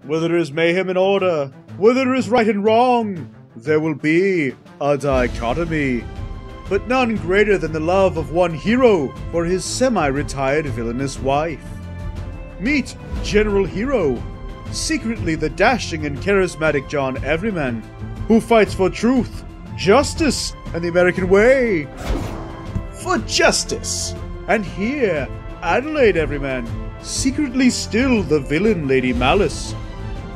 Where there is mayhem and order, where there is right and wrong, there will be a dichotomy. But none greater than the love of one hero for his semi-retired villainous wife. Meet General Hero, secretly the dashing and charismatic John Everyman, who fights for truth, justice, and the American way. For justice! And here, Adelaide Everyman, secretly still the villain Lady Malice.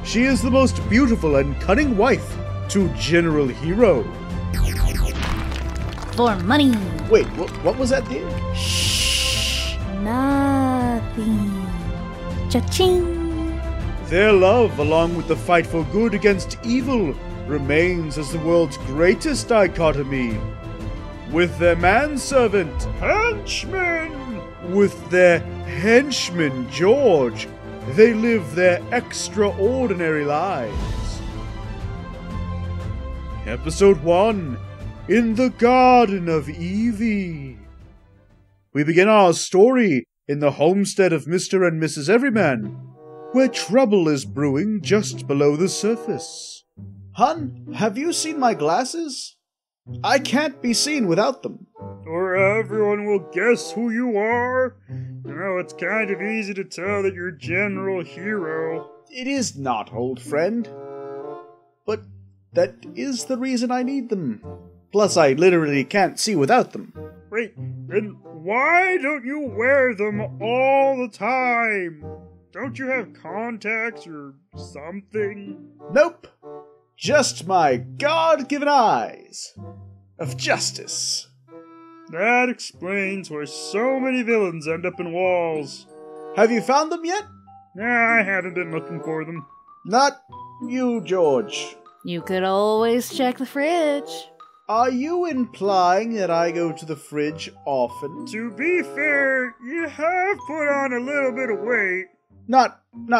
She is the most beautiful and cunning wife to General Hero. For money. Wait, what was that, dear? Shh. Nothing. Cha-ching. Their love, along with the fight for good against evil, remains as the world's greatest dichotomy. With their manservant, Henchman! With their henchman, George, they live their extraordinary lives. Episode 1, In the Garden of Evie. We begin our story in the homestead of Mr. and Mrs. Everyman, where trouble is brewing just below the surface. Hun, have you seen my glasses? I can't be seen without them. Or everyone will guess who you are. You know, it's kind of easy to tell that you're General Hero. It is not, old friend. But that is the reason I need them. Plus, I literally can't see without them. Wait, then why don't you wear them all the time? Don't you have contacts or something? Nope. Just my God-given eyes of justice. That explains why so many villains end up in walls. Have you found them yet? Nah, I haven't been looking for them. Not you, George. You could always check the fridge. Are you implying that I go to the fridge often? To be fair, you have put on a little bit of weight. Not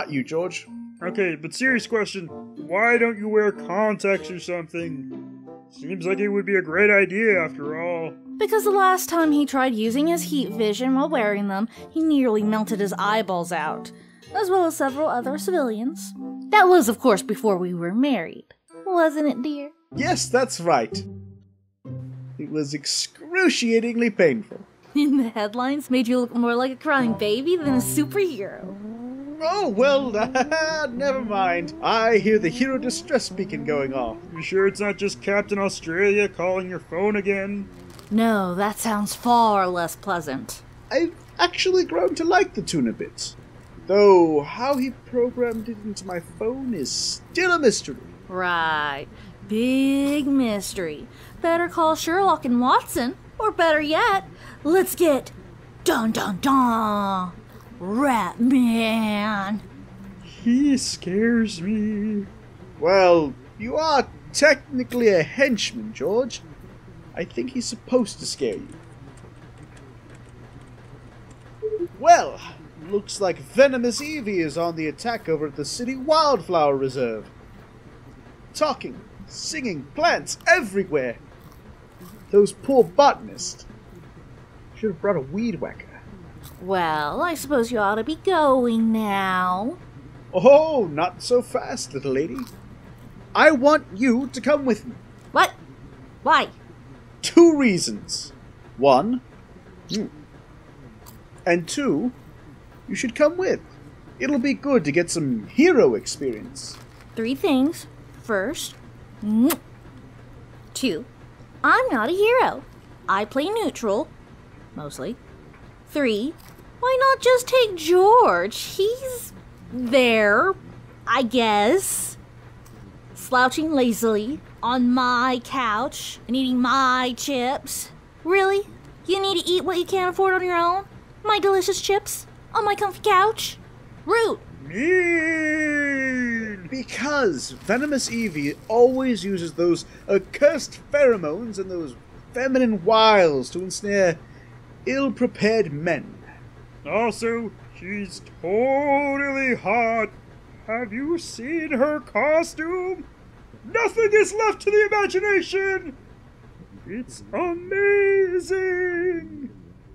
you, George. Okay, but serious question. Why don't you wear contacts or something? Seems like it would be a great idea after all. Because the last time he tried using his heat vision while wearing them, he nearly melted his eyeballs out, as well as several other civilians. That was, of course, before we were married. Wasn't it, dear? Yes, that's right. It was excruciatingly painful. And the headlines made you look more like a crying baby than a superhero. Oh, well, never mind. I hear the hero distress beacon going off. You sure it's not just Captain Australia calling your phone again? No, that sounds far less pleasant. I've actually grown to like the tune a bit. Though how he programmed it into my phone is still a mystery. Right. Big mystery. Better call Sherlock and Watson. Or better yet, let's get dun dun dun Ratman. He scares me. Well, you are technically a henchman, George. I think he's supposed to scare you. Well, looks like Venomous Evie is on the attack over at the City Wildflower Reserve. Talking, singing, plants everywhere. Those poor botanists. Should have brought a weed whacker. Well, I suppose you ought to be going now. Oh, not so fast, little lady. I want you to come with me. What? Why? 2 reasons. 1, and 2, you should come with. It'll be good to get some hero experience. 3 things. First, 2, I'm not a hero. I play neutral, mostly. 3, why not just take George? He's there, I guess, slouching lazily on my couch and eating my chips. Really? You need to eat what you can't afford on your own? My delicious chips on my comfy couch? Rude. Mean! Because Venomous Evie always uses those accursed pheromones and those feminine wiles to ensnare ill-prepared men. Also, she's totally hot. Have you seen her costume? Nothing is left to the imagination! It's amazing!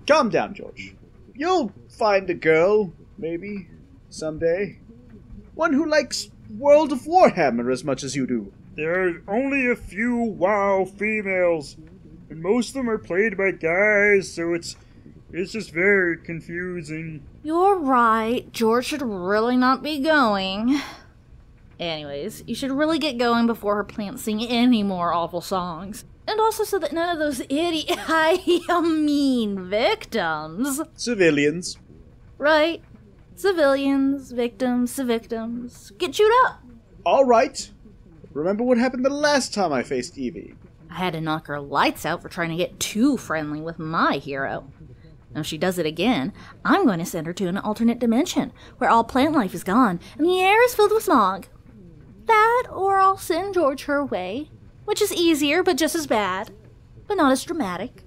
Calm down, George. You'll find a girl, maybe, someday. One who likes World of Warhammer as much as you do. There are only a few WoW females, and most of them are played by guys, so it's just very confusing. You're right. George should really not be going. Anyways, you should really get going before her plants sing any more awful songs. And also so that none of those mean victims. Civilians. Right. Civilians, victims, get chewed up. All right. Remember what happened the last time I faced Evie? I had to knock her lights out for trying to get too friendly with my hero. Now, if she does it again, I'm going to send her to an alternate dimension where all plant life is gone and the air is filled with smog. That, or I'll send George her way, which is easier but just as bad, but not as dramatic.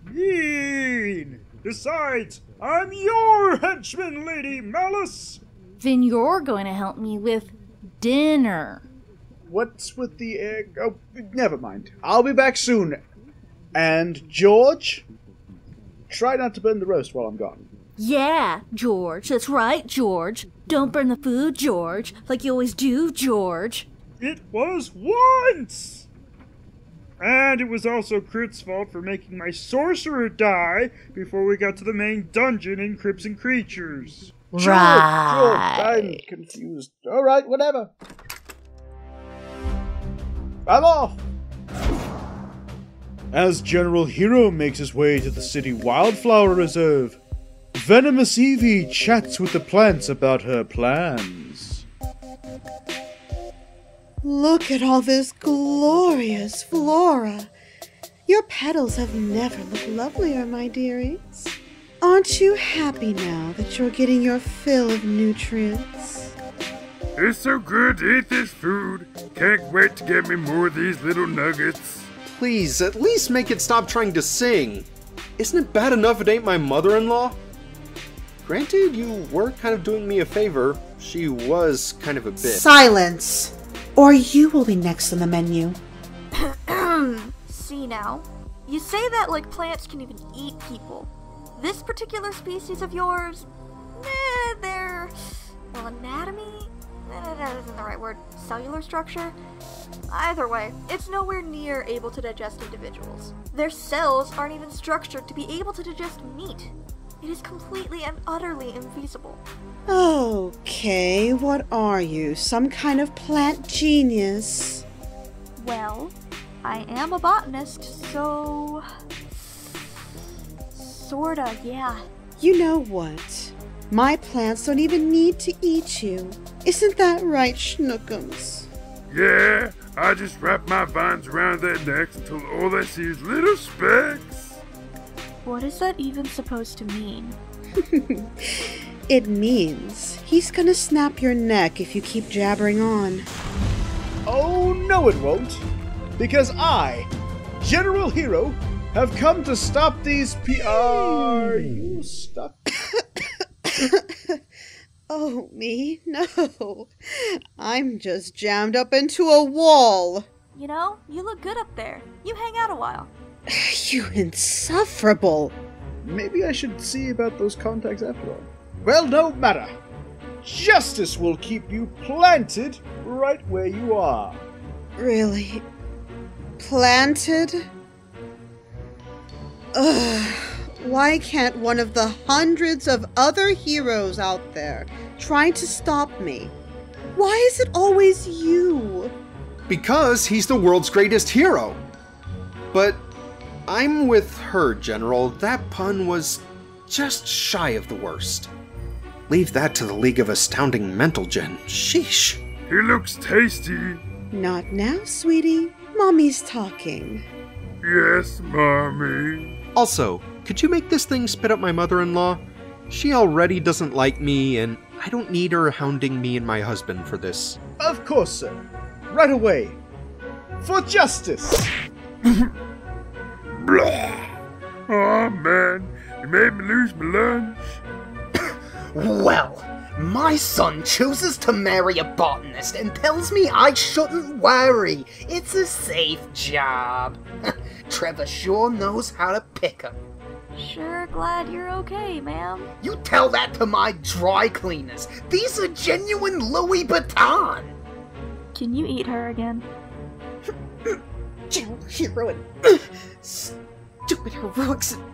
Mean! Besides, I'm your henchman, Lady Malice! Then you're going to help me with dinner. What's with the egg? Oh, never mind. I'll be back soon. And George? Try not to burn the roast while I'm gone. Yeah, George. That's right, George. Don't burn the food, George. Like you always do, George. It was once! And it was also Crit's fault for making my sorcerer die before we got to the main dungeon in Crypts and Creatures. George, I'm confused. All right, whatever. I'm off! As General Hero makes his way to the city wildflower reserve, Venomous Evie chats with the plants about her plans. Look at all this glorious flora. Your petals have never looked lovelier, my dearies. Aren't you happy now that you're getting your fill of nutrients? It's so good to eat this food. Can't wait to get me more of these little nuggets. Please, at least make it stop trying to sing. Isn't it bad enough it ain't my mother-in-law? Granted, you were kind of doing me a favor. She was kind of a bitch. Silence! Or you will be next on the menu. See now, you say that like plants can even eat people. This particular species of yours, their, well, anatomy? That isn't the right word. Cellular structure? Either way, it's nowhere near able to digest individuals. Their cells aren't even structured to be able to digest meat. It is completely and utterly infeasible. Okay, what are you? Some kind of plant genius? Well, I am a botanist, so... sorta, yeah. You know what? My plants don't even need to eat you. Isn't that right, Schnookums? Yeah, I just wrap my vines around their necks until all they see is little specks. What is that even supposed to mean? It means he's gonna snap your neck if you keep jabbering on. Oh, no it won't. Because I, General Hero, have come to stop these Are you stuck? Oh, me? No. I'm just jammed up into a wall. You know, you look good up there. You hang out a while. You insufferable. Maybe I should see about those contacts after all. Well, no matter. Justice will keep you planted right where you are. Really? Planted? Ugh. Why can't one of the hundreds of other heroes out there trying to stop me? Why is it always you? Because he's the world's greatest hero. But I'm with her, General. That pun was just shy of the worst. Leave that to the League of Astounding Mental Gen. Sheesh. He looks tasty. Not now, sweetie. Mommy's talking. Yes, Mommy. Also, could you make this thing spit up my mother-in-law? She already doesn't like me, and I don't need her hounding me and my husband for this. Of course, sir. Right away. For justice! Blah. Oh man, you made me lose my lunch. Well, my son chooses to marry a botanist and tells me I shouldn't worry. It's a safe job. Trevor sure knows how to pick 'em. Sure glad you're okay, ma'am. You tell that to my dry cleaners. These are genuine Louis Vuitton. Can you eat her again? General Hero and stupid heroics and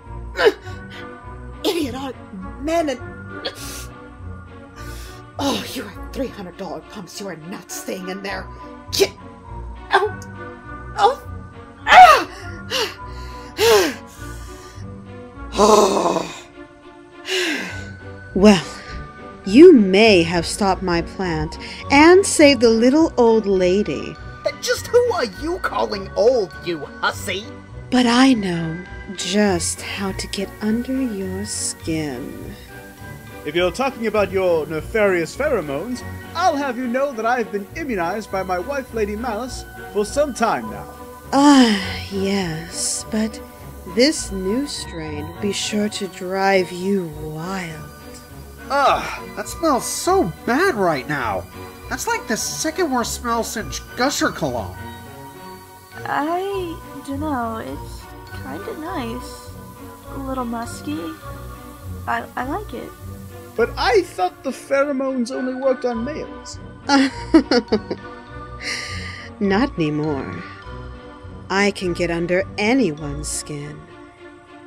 idiotic men and... Oh, you're a $300 promise. You are not staying in there. Get out! Oh! Well, you may have stopped my plant and saved the little old lady. Just who are you calling old, you hussy? But I know just how to get under your skin. If you're talking about your nefarious pheromones, I'll have you know that I've been immunized by my wife, Lady Malice, for some time now. Ah, yes, but this new strain will be sure to drive you wild. Ugh, that smells so bad right now. That's like the second worst smell since Gusher Cologne. I dunno, it's kinda nice. A little musky. I like it. But I thought the pheromones only worked on males. Not anymore. I can get under anyone's skin.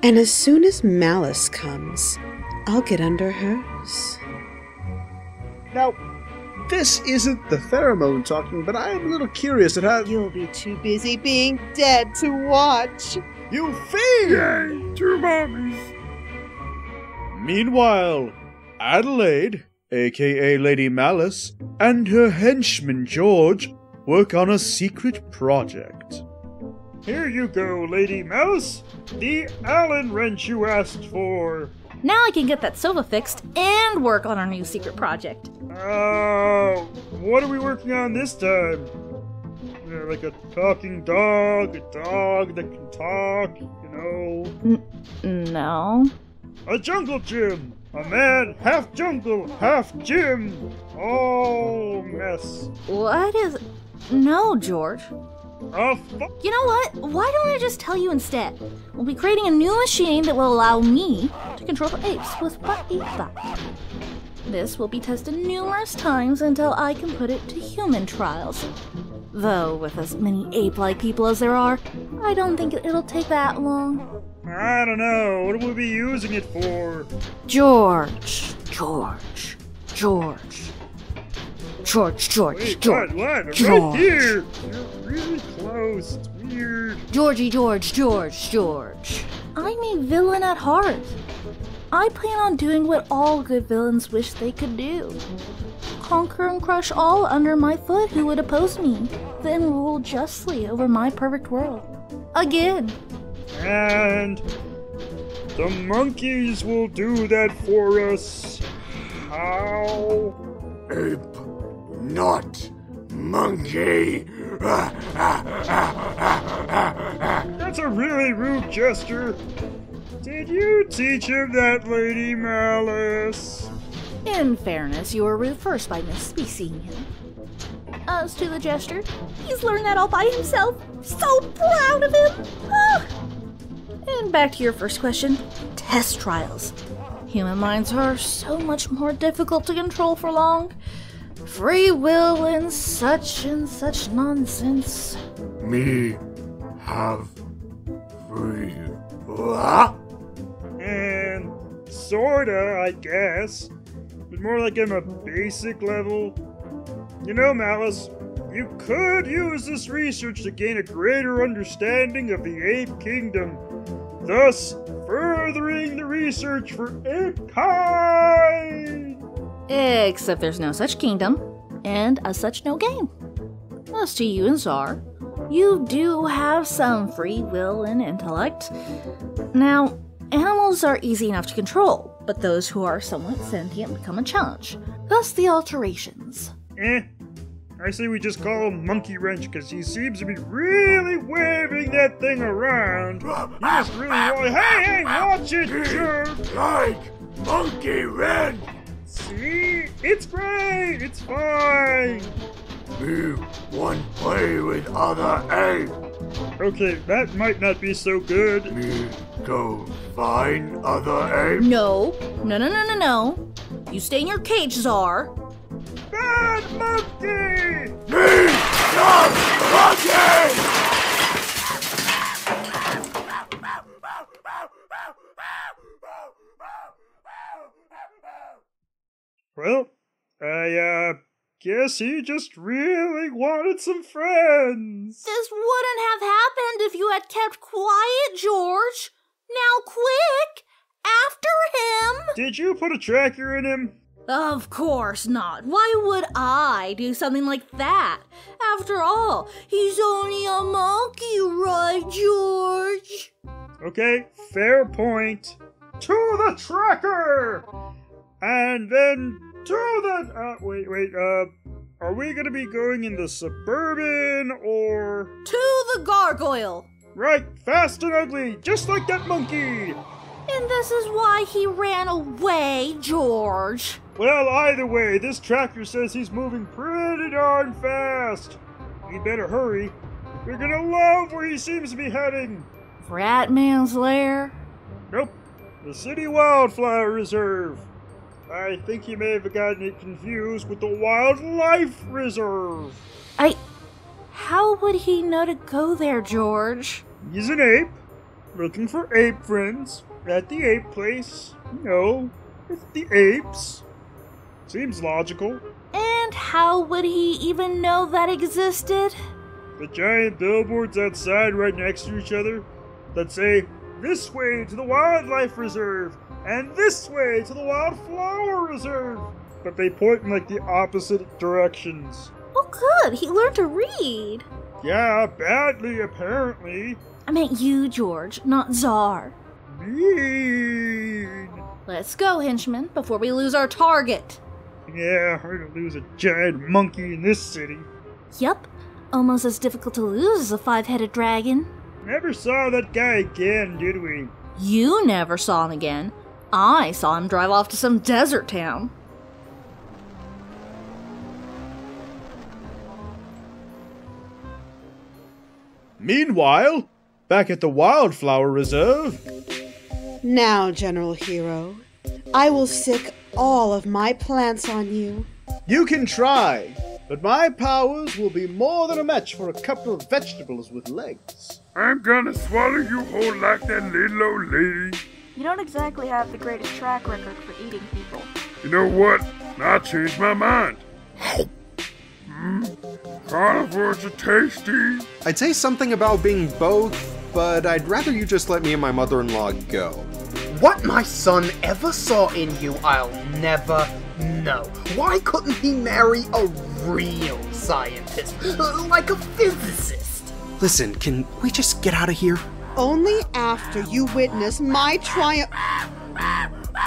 And as soon as Malice comes, I'll get under hers. Now, this isn't the pheromone talking, but I am a little curious at how... You'll be too busy being dead to watch. You fiend! Yay, 2 mommies. Meanwhile, Adelaide, aka Lady Malice, and her henchman George work on a secret project. Here you go, Lady Malice. The Allen wrench you asked for. Now I can get that sofa fixed and work on our new secret project. What are we working on this time? Like a talking dog, a dog that can talk, you know? No. A jungle gym! A man half jungle, half gym! Oh, mess. What is... No, George. Oh, You know what? Why don't I just tell you instead? We'll be creating a new machine that will allow me to control apes with what we thought. This will be tested numerous times until I can put it to human trials. Though, with as many ape-like people as there are, I don't think it'll take that long. I don't know. What will we be using it for? George. Wait, what? I'm George. right here! You're really close. It's weird. George. I'm a villain at heart. I plan on doing what all good villains wish they could do. Conquer and crush all under my foot who would oppose me, then rule justly over my perfect world. Again. And the monkeys will do that for us. How? Ape, not monkey. That's a really rude gesture. Did you teach him that, Lady Malice? In fairness, you were rude first by misspeciing him. As to the gesture, he's learned that all by himself. So proud of him! Ah. And back to your first question, test trials. Human minds are so much more difficult to control for long. Free will and such nonsense. Me have free. What? And sorta, I guess. But more like on a basic level. You know, Malice, you could use this research to gain a greater understanding of the ape kingdom, thus furthering the research for ape kind! Except there's no such kingdom, and as such no game. As to you and Czar, you do have some free will and intellect. Now, animals are easy enough to control, but those who are somewhat sentient become a challenge. Thus the alterations. I say we just call him Monkey Wrench because he seems to be really waving that thing around. He just really hey, watch it, jerk! Like monkey wrench. See? It's great! It's fine! Me want play with other ape. Okay, that might not be so good. Me go find other ape. No. You stay in your cage, Czar. Bad monkey! Me, not monkey! Well, I guess he just really wanted some friends. This wouldn't have happened if you had kept quiet, George. Now quick! After him! Did you put a tracker in him? Of course not. Why would I do something like that? After all, he's only a monkey, right, George? Okay, fair point. To the tracker! And then to the... wait, are we gonna be going in the Suburban, or... To the gargoyle! Right, fast and ugly, just like that monkey! And this is why he ran away, George. Well, either way, this tracker says he's moving pretty darn fast. We better hurry. We're gonna love where he seems to be heading. Ratman's lair? Nope, the City Wildflower Reserve. I think he may have gotten it confused with the Wildlife Reserve. How would he know to go there, George? He's an ape, looking for ape friends at the ape place. You know, with the apes. Seems logical. And how would he even know that existed? The giant billboards outside right next to each other that say, "This way to the Wildlife Reserve," and "This way to the Wildflower Reserve." But they point in like the opposite directions. Oh good, he learned to read. Yeah, badly apparently. I meant you, George, not Czar. Mean. Let's go, henchman, before we lose our target. Yeah, hard to lose a giant monkey in this city. Yup, almost as difficult to lose as a 5-headed dragon. Never saw that guy again, did we? You never saw him again. I saw him drive off to some desert town. Meanwhile, back at the Wildflower Reserve. Now, General Hero, I will sick all of my plants on you. You can try, but my powers will be more than a match for a couple of vegetables with legs. I'm gonna swallow you whole like that little old lady. You don't exactly have the greatest track record for eating people. You know what? I changed my mind. Carnivores are tasty. I'd say something about being both, but I'd rather you just let me and my mother-in-law go. What my son ever saw in you, I'll never know. Why couldn't he marry a real scientist? Like a physicist? Listen, can we just get out of here? Only after you witness my triumph.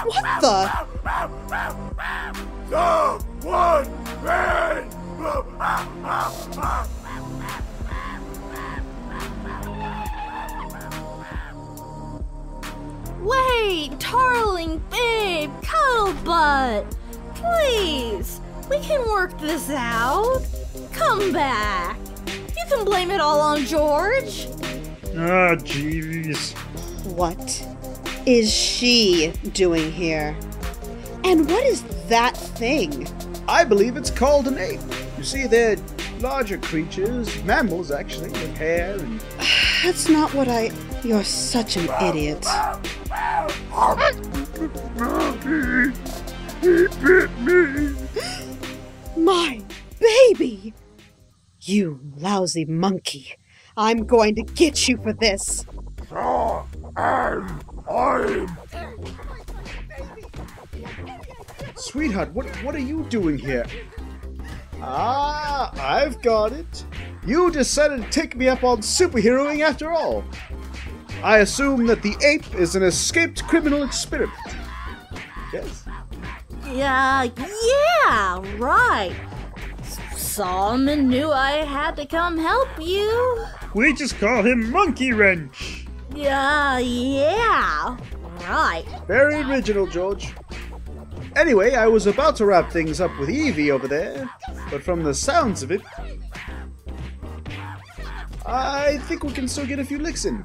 What the? Someone ran! Wait, darling, babe, cuddle butt. Please, we can work this out. Come back. You can blame it all on George. Ah, jeez. What is she doing here? And what is that thing? I believe it's called an ape. You see, they're larger creatures, mammals actually, with hair and... That's not what I... You're such an idiot. Monkey! He bit me! My baby! You lousy monkey. I'm going to get you for this. So am I. Sweetheart, what are you doing here? Ah, I've got it. You decided to take me up on superheroing after all. I assume that the ape is an escaped criminal experiment. Yes? Yeah, right. Saw him and knew I had to come help you. We just call him Monkey Wrench. Yeah, right. Very original, George. Anyway, I was about to wrap things up with Evie over there, but from the sounds of it, I think we can still get a few licks in.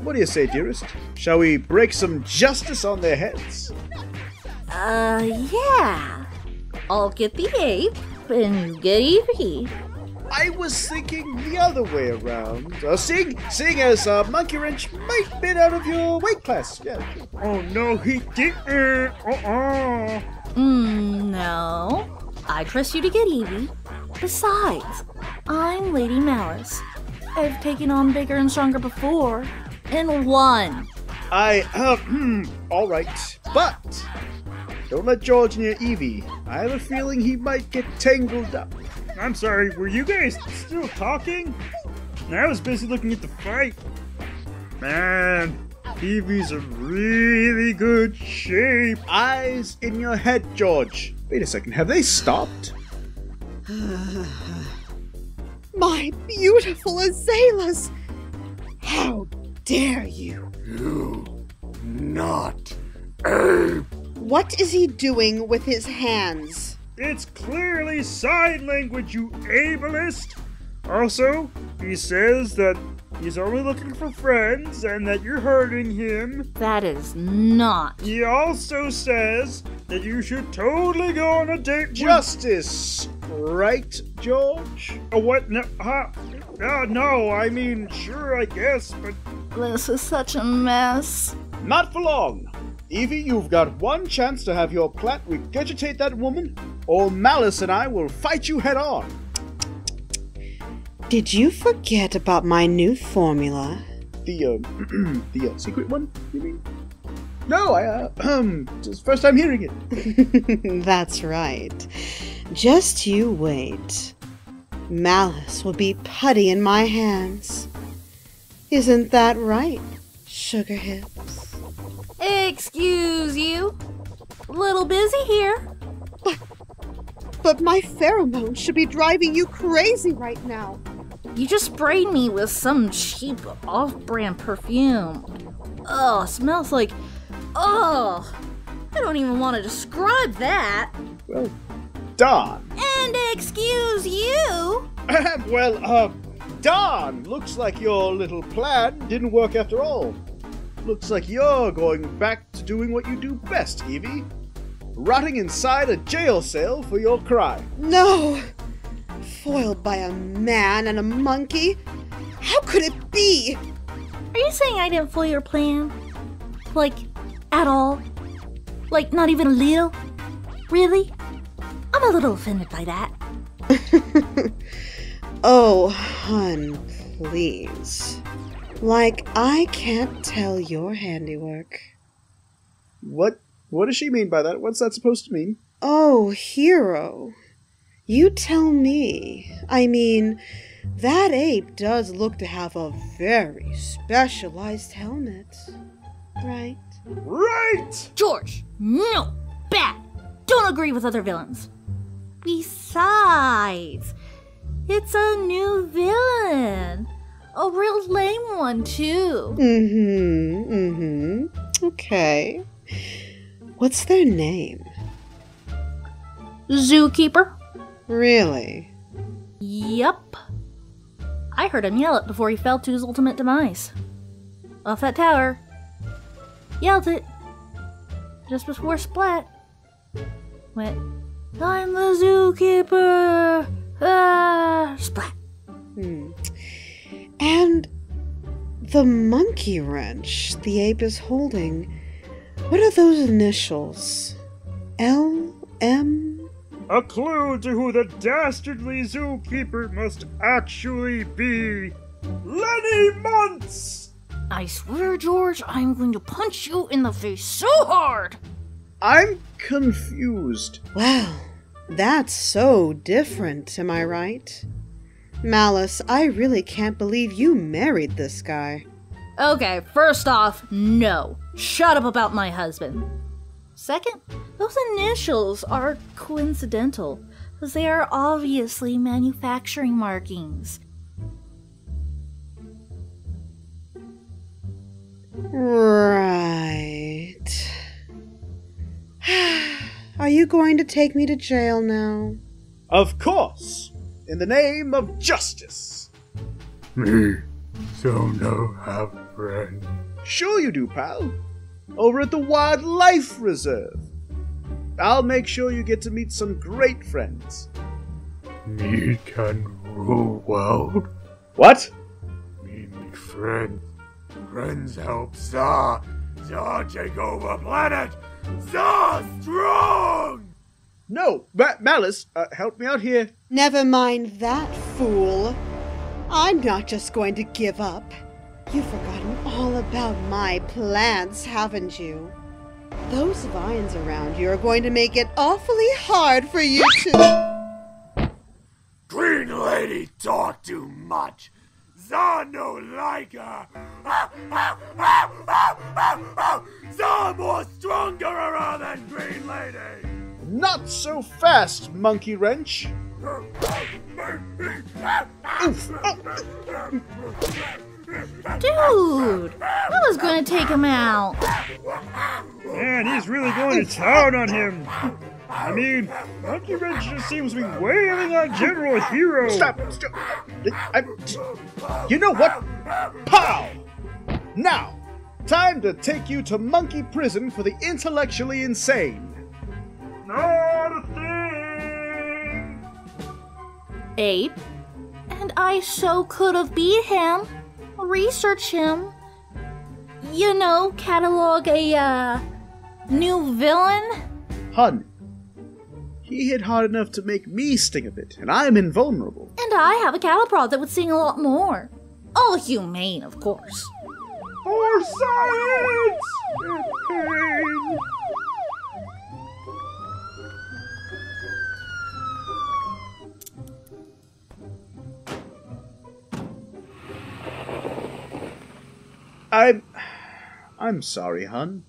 What do you say, dearest? Shall we break some justice on their heads? Yeah. I'll get the ape, and you get Evie. I was thinking the other way around. Seeing as Monkey Wrench might have been out of your weight class. Yeah. Oh no, he didn't. No. I trust you to get Evie. Besides, I'm Lady Malice. I've taken on bigger and stronger before, and won. All right. But don't let George near Evie. I have a feeling he might get tangled up. I'm sorry, were you guys still talking? I was busy looking at the fight. Man, Evie's in really good shape. Eyes in your head, George. Wait a second, have they stopped? My beautiful Azalas! How dare you? You not Abe. What is he doing with his hands? It's clearly sign language, you ableist! Also, he says that he's only looking for friends and that you're hurting him. That is not. He also says that you should totally go on a date with... Justice, right, George? What? No, no, I mean, sure, I guess, but... This is such a mess. Not for long. Evie, you've got one chance to have your plat regurgitate that woman, or Malice and I will fight you head on. Did you forget about my new formula? The secret one, you mean? No, it's first time hearing it. That's right. Just you wait. Malice will be putty in my hands. Isn't that right, Sugar Hips? Excuse you. A little busy here. But my pheromones should be driving you crazy right now. You just sprayed me with some cheap off-brand perfume. Oh, smells like... Oh, I don't even want to describe that. Well, darn. And excuse you. Darn. Looks like your little plan didn't work after all. Looks like you're going back to doing what you do best, Evie. Rotting inside a jail cell for your crime. No! Foiled by a man and a monkey? How could it be? Are you saying I didn't foil your plan? Like, at all? Like, not even a little? Really? I'm a little offended by that. Oh, hun, please. Like I can't tell your handiwork. What does she mean by that? What's that supposed to mean? Oh, hero. You tell me. I mean, that ape does look to have a very specialized helmet. Right? Right! George, no! Bad! Don't agree with other villains. Besides, it's a new villain. A real lame one, too. Okay. What's their name? Zookeeper. Really? Yup. I heard him yell it before he fell to his ultimate demise. Off that tower. Yelled it. Just before Splat went, I'm the zookeeper! Ah! Splat. And the monkey wrench the ape is holding, what are those initials? L.M.? A clue to who the dastardly zookeeper must actually be. Lenny Muntz! I swear, George, I'm going to punch you in the face so hard! I'm confused. Well, that's so different, am I right? Malice, I really can't believe you married this guy. Okay, first off, no. Shut up about my husband. Second, those initials are coincidental, because they are obviously manufacturing markings. Right. Are you going to take me to jail now? Of course. In the name of justice. Me don't know have friend. Sure you do, pal. Over at the Wildlife Reserve. I'll make sure you get to meet some great friends. Me can rule world. What? Me make friends. Friends help Zah. Zah take over planet. Zah strong! No, Malice, help me out here. Never mind that, fool. I'm not just going to give up. You've forgotten all about my plans, haven't you? Those vines around you are going to make it awfully hard for you to... Green Lady talk too much. Zah no like her. Zah more stronger around than Green Lady. Not so fast, Monkey Wrench. Dude, I was gonna take him out. Man, he's really going to town on him. I mean, Monkey Wrench just seems to be wailing on General Hero. Stop! You know what? Pow! Now, time to take you to monkey prison for the intellectually insane. Not a thing. Abe, and I so could have beat him. Research him. You know, catalog a, new villain. Hun, he hit hard enough to make me sting a bit, and I'm invulnerable. And I have a cattle prod that would sing a lot more. All humane, of course. For science! Pain. I'm sorry, hun.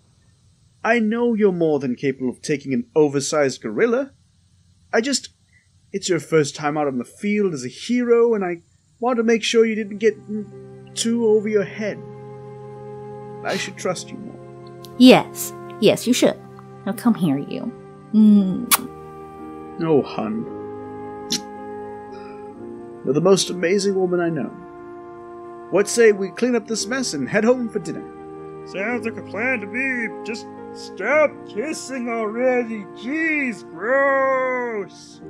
I know you're more than capable of taking an oversized gorilla. It's your first time out on the field as a hero, and I want to make sure you didn't get too over your head. I should trust you more. Yes, you should. Now come here, you. Oh, hun. You're the most amazing woman I know. What say we clean up this mess and head home for dinner? Sounds like a plan to me. Just stop kissing already. Jeez, gross.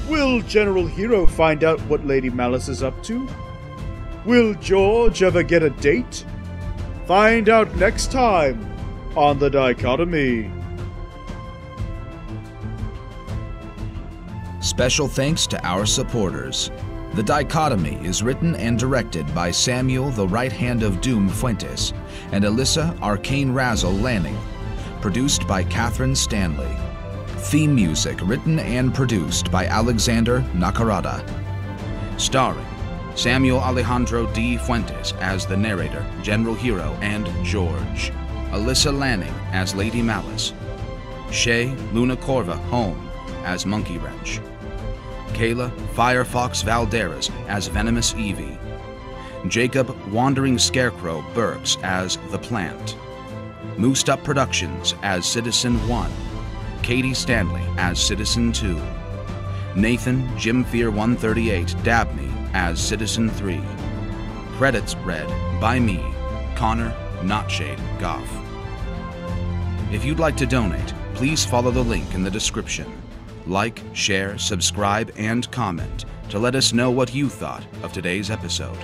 Will General Hero find out what Lady Malice is up to? Will George ever get a date? Find out next time on The Dichotomy. Special thanks to our supporters. The Dichotomy is written and directed by Samuel the Right Hand of Doom Fuentes and Alyssa Arcane Razzle Lanning. Produced by Catherine Stanley. Theme music written and produced by Alexander Nakarada. Starring Samuel Alejandro D. Fuentes as the narrator, General Hero, and George. Alyssa Lanning as Lady Malice. Shay Luna Corva Home as Monkey Wrench. Kayla Firefox Valderas as Venomous Evie. Jacob Wandering Scarecrow Burks as The Plant. Moosed Up Productions as Citizen 1. Katie Stanley as Citizen 2. Nathan Jim Fear 138 Dabney as Citizen 3. Credits read by me, Connor Notshade Goff. If you'd like to donate, please follow the link in the description. Like, share, subscribe, and comment to let us know what you thought of today's episode.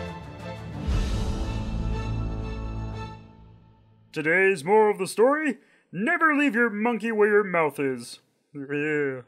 Today's moral of the story: never leave your monkey where your mouth is. Yeah.